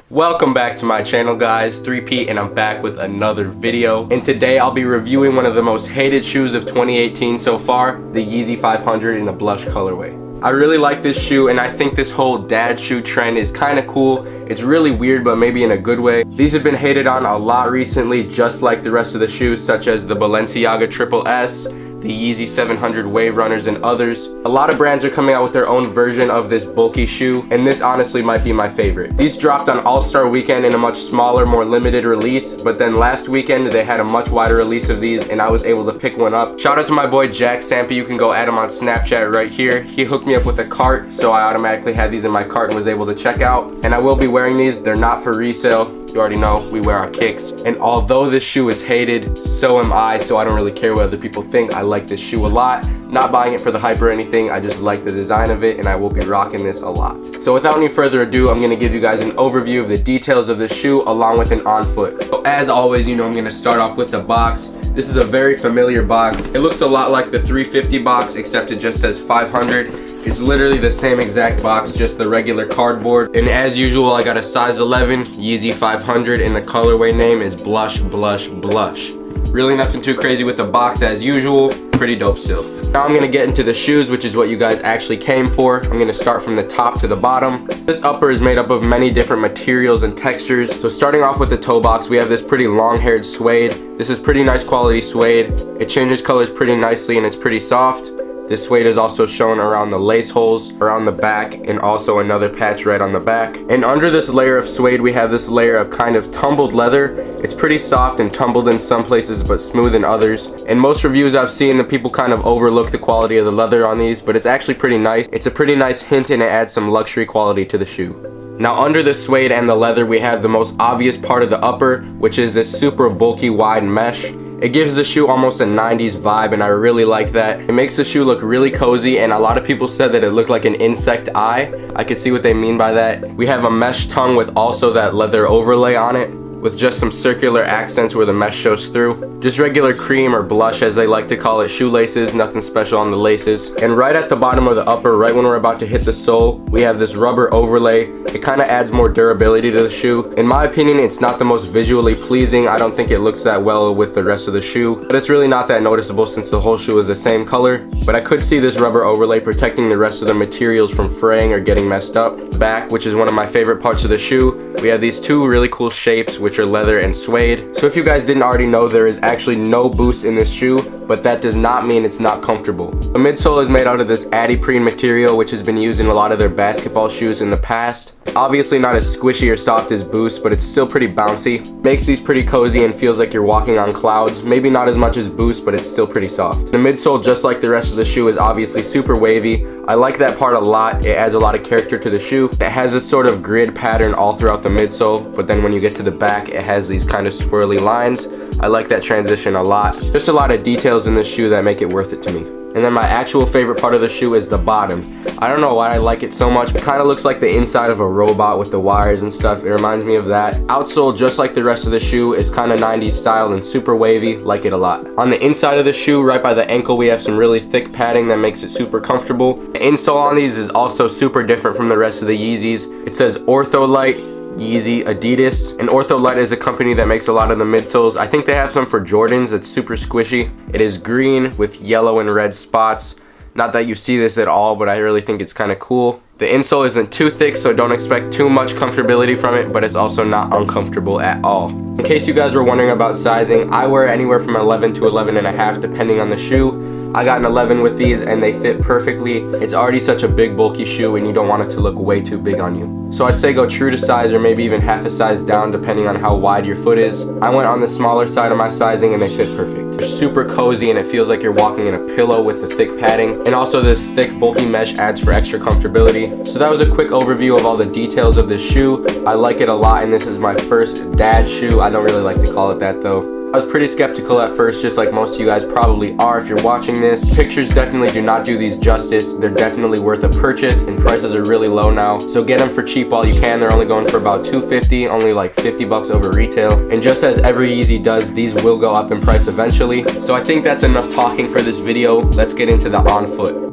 Welcome back to my channel, guys. 3P, and I'm back with another video. And today I'll be reviewing one of the most hated shoes of 2018 so far, the Yeezy 500 in the blush colorway. I really like this shoe, and I think this whole dad shoe trend is kind of cool. It's really weird, but maybe in a good way. These have been hated on a lot recently, just like the rest of the shoes, such as the Balenciaga Triple S, the Yeezy 700 Wave Runners, and others. A lot of brands are coming out with their own version of this bulky shoe, and this honestly might be my favorite. These dropped on All-Star Weekend in a much smaller, more limited release, but then last weekend they had a much wider release of these, and I was able to pick one up. Shout out to my boy Jack Sampa. You can go add him on Snapchat right here. He hooked me up with a cart, so I automatically had these in my cart and was able to check out. And I will be wearing these. They're not for resale. You already know we wear our kicks. And although this shoe is hated, so am I, so I don't really care what other people think. I like this shoe a lot. Not buying it for the hype or anything, I just like the design of it, and I will be rocking this a lot. So without any further ado, I'm gonna give you guys an overview of the details of the shoe along with an on foot. So as always, you know I'm gonna start off with the box. This is a very familiar box. It looks a lot like the 350 box, except it just says 500. It's literally the same exact box, just the regular cardboard. And as usual, I got a size 11 Yeezy 500, and the colorway name is Blush Blush Blush. Really nothing too crazy with the box as usual. Pretty dope still. Now I'm gonna get into the shoes, which is what you guys actually came for. I'm gonna start from the top to the bottom. This upper is made up of many different materials and textures. So starting off with the toe box, we have this pretty long-haired suede. This is pretty nice quality suede. It changes colors pretty nicely and it's pretty soft. This suede is also shown around the lace holes, around the back, and also another patch right on the back. And under this layer of suede, we have this layer of kind of tumbled leather. It's pretty soft and tumbled in some places, but smooth in others. In most reviews I've seen, the people kind of overlook the quality of the leather on these, but it's actually pretty nice. It's a pretty nice hint, and it adds some luxury quality to the shoe. Now under the suede and the leather, we have the most obvious part of the upper, which is this super bulky wide mesh. It gives the shoe almost a 90s vibe, and I really like that. It makes the shoe look really cozy, and a lot of people said that it looked like an insect eye. I could see what they mean by that. We have a mesh tongue with also that leather overlay on it, with just some circular accents where the mesh shows through. Just regular cream, or blush as they like to call it, shoelaces, nothing special on the laces. And right at the bottom of the upper, right when we're about to hit the sole, we have this rubber overlay. It kind of adds more durability to the shoe. In my opinion, it's not the most visually pleasing. I don't think it looks that well with the rest of the shoe, but it's really not that noticeable since the whole shoe is the same color. But I could see this rubber overlay protecting the rest of the materials from fraying or getting messed up. Back, which is one of my favorite parts of the shoe, we have these two really cool shapes, which are leather and suede. So if you guys didn't already know, there is actually no boost in this shoe, but that does not mean it's not comfortable. The midsole is made out of this adiprene material, which has been used in a lot of their basketball shoes in the past. It's obviously not as squishy or soft as Boost, but it's still pretty bouncy. Makes these pretty cozy and feels like you're walking on clouds. Maybe not as much as Boost, but it's still pretty soft. The midsole, just like the rest of the shoe, is obviously super wavy. I like that part a lot. It adds a lot of character to the shoe. It has this sort of grid pattern all throughout the midsole, but then when you get to the back, it has these kind of swirly lines. I like that transition a lot. Just a lot of details in this shoe that make it worth it to me. And then my actual favorite part of the shoe is the bottom. I don't know why I like it so much. It kind of looks like the inside of a robot with the wires and stuff. It reminds me of that. Outsole, just like the rest of the shoe, is kind of 90s style and super wavy. Like it a lot. On the inside of the shoe, right by the ankle, we have some really thick padding that makes it super comfortable. The insole on these is also super different from the rest of the Yeezys. It says Ortholite Yeezy Adidas, and Ortholite is a company that makes a lot of the midsoles. I think they have some for Jordans that's super squishy. It is green with yellow and red spots. Not that you see this at all, but I really think it's kind of cool. The insole isn't too thick, so don't expect too much comfortability from it, but it's also not uncomfortable at all. In case you guys were wondering about sizing, I wear anywhere from 11 to 11.5 depending on the shoe. I got an 11 with these and they fit perfectly. It's already such a big bulky shoe and you don't want it to look way too big on you. So I'd say go true to size, or maybe even half a size down depending on how wide your foot is. I went on the smaller side of my sizing and they fit perfect. They're super cozy and it feels like you're walking in a pillow with the thick padding. And also this thick bulky mesh adds for extra comfortability. So that was a quick overview of all the details of this shoe. I like it a lot, and this is my first dad shoe. I don't really like to call it that though. I was pretty skeptical at first, just like most of you guys probably are if you're watching this. Pictures definitely do not do these justice. They're definitely worth a purchase, and prices are really low now. So get them for cheap while you can. They're only going for about $250, only like 50 bucks over retail. And just as every Yeezy does, these will go up in price eventually. So I think that's enough talking for this video. Let's get into the on foot.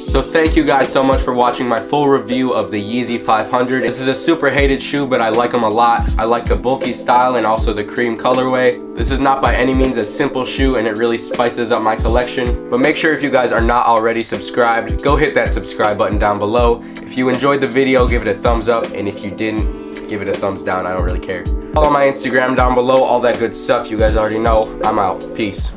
So thank you guys so much for watching my full review of the Yeezy 500. This is a super hated shoe, but I like them a lot. I like the bulky style and also the cream colorway. This is not by any means a simple shoe, and it really spices up my collection. But make sure, if you guys are not already subscribed, go hit that subscribe button down below. If you enjoyed the video, give it a thumbs up, and if you didn't, give it a thumbs down. I don't really care. Follow my Instagram down below, all that good stuff you guys already know. I'm out. Peace.